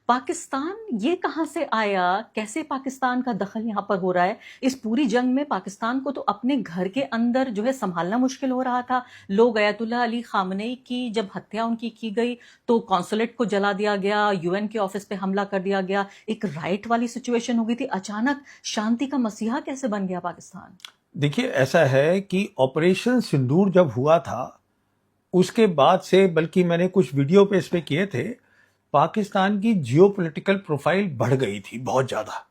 पाकिस्तान ये कहाँ से आया? कैसे पाकिस्तान का दखल यहाँ पर हो रहा है? इस पूरी जंग में पाकिस्तान को तो अपने घर के अंदर जो है संभालना मुश्किल हो रहा था। लोग अयतुल्ला अली खामनेई की जब हत्या उनकी की गई तो कॉन्सुलेट को जला दिया गया, यूएन के ऑफिस पे हमला कर दिया गया, एक राइट वाली सिचुएशन हो गई थी। अचानक शांति का मसीहा कैसे बन गया पाकिस्तान? देखिए, ऐसा है कि ऑपरेशन सिंदूर जब हुआ था उसके बाद से, बल्कि मैंने कुछ वीडियो पे इस पे किए थे, पाकिस्तान की जियोपॉलिटिकल प्रोफाइल बढ़ गई थी बहुत ज्यादा।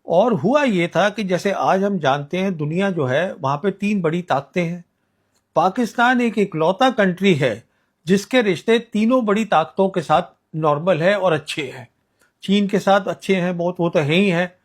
और हुआ ये था कि जैसे आज हम जानते हैं दुनिया जो है वहां पे 3 बड़ी ताकतें हैं। पाकिस्तान एक इकलौता कंट्री है जिसके रिश्ते तीनों बड़ी ताकतों के साथ नॉर्मल है और अच्छे हैं। चीन के साथ अच्छे हैं बहुत, वो तो है ही है।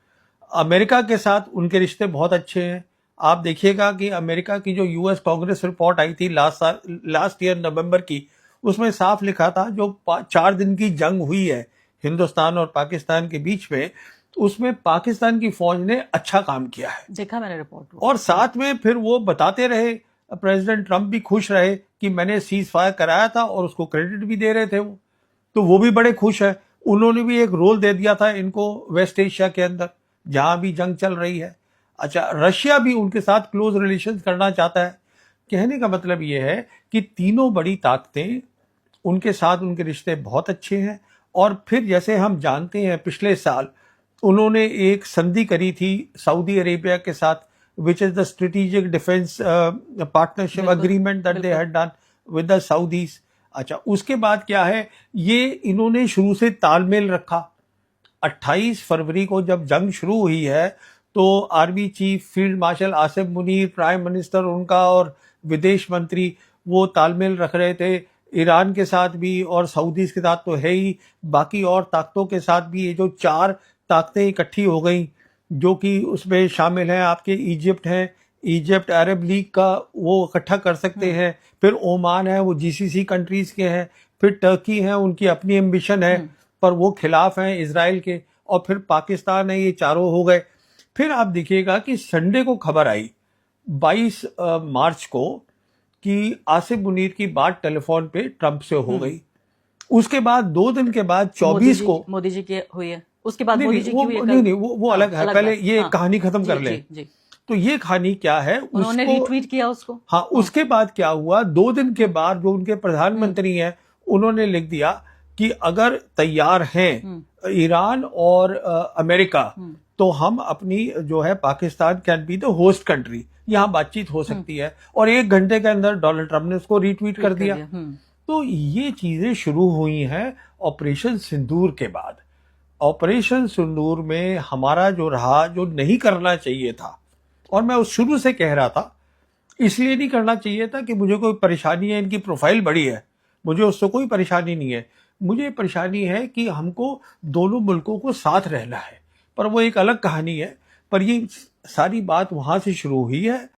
अमेरिका के साथ उनके रिश्ते बहुत अच्छे हैं। आप देखिएगा कि अमेरिका की जो यूएस कांग्रेस रिपोर्ट आई थी लास्ट ईयर नवंबर की, उसमें साफ लिखा था जो 4 दिन की जंग हुई है हिंदुस्तान और पाकिस्तान के बीच में, उसमें पाकिस्तान की फौज ने अच्छा काम किया है। देखा मैंने रिपोर्ट। और साथ में फिर वो बताते रहे, प्रेसिडेंट ट्रंप भी खुश रहे कि मैंने सीज फायर कराया था, और उसको क्रेडिट भी दे रहे थे वो, तो वो भी बड़े खुश है। उन्होंने भी एक रोल दे दिया था इनको वेस्ट एशिया के अंदर जहां भी जंग चल रही है। अच्छा, रशिया भी उनके साथ क्लोज रिलेशंस करना चाहता है। कहने का मतलब ये है कि तीनों बड़ी ताकतें, उनके साथ उनके रिश्ते बहुत अच्छे हैं। और फिर जैसे हम जानते हैं पिछले साल उन्होंने एक संधि करी थी सऊदी अरेबिया के साथ, which is the strategic defence partnership agreement that they had done with the साउदीज। अच्छा, उसके बाद क्या है, ये इन्होंने शुरू से तालमेल रखा। 28 फरवरी को जब जंग शुरू हुई है तो army chief field marshal Asif Munir, prime minister उनका और विदेश मंत्री, वो तालमेल रख रहे थे ईरान के साथ भी और सऊदीज के साथ तो है ही, बाकी और ताकतों के साथ भी। ये जो 4 ताकतें इकट्ठी हो गई, जो कि उसमें शामिल हैं आपके इजिप्ट हैं, इजिप्ट अरब लीग का वो इकट्ठा कर सकते हैं, फिर ओमान है वो जीसीसी कंट्रीज के हैं, फिर टर्की है उनकी अपनी एम्बिशन है पर वो खिलाफ हैं इजराइल के, और फिर पाकिस्तान है। ये चारों हो गए। फिर आप देखिएगा कि संडे को खबर आई 22 मार्च को कि आसिफ मुनीर की बात टेलीफोन पे ट्रंप से हो गई। उसके बाद 2 दिन के बाद 24 को मोदी जी की हुई है। उसके बाद नहीं, मोदी जी की हुई है। नहीं, वो अलग है। पहले ये कहानी खत्म कर ले। तो ये कहानी क्या है, उन्होंने रीट्वीट किया उसको। हाँ, उसके बाद क्या हुआ, 2 दिन के बाद जो उनके प्रधानमंत्री हैं उन्होंने लिख दिया कि अगर तैयार हैं ईरान और अमेरिका, तो हम अपनी जो है Pakistan can be the host country, यहाँ बातचीत हो सकती है। और 1 घंटे के अंदर डोनाल्ड ट्रंप ने उसको रीट्वीट कर दिया। तो ये चीजें शुरू हुई हैं ऑपरेशन सिंदूर के बाद। ऑपरेशन सिंदूर में हमारा जो रहा, जो नहीं करना चाहिए था, और मैं उस शुरू से कह रहा था, इसलिए नहीं करना चाहिए था कि मुझे कोई परेशानी है, इनकी प्रोफाइल बड़ी है, मुझे उससे कोई परेशानी नहीं है। मुझे परेशानी है कि हमको दोनों मुल्कों को साथ रहना है, पर वो एक अलग कहानी है। पर ये सारी बात वहां से शुरू हुई है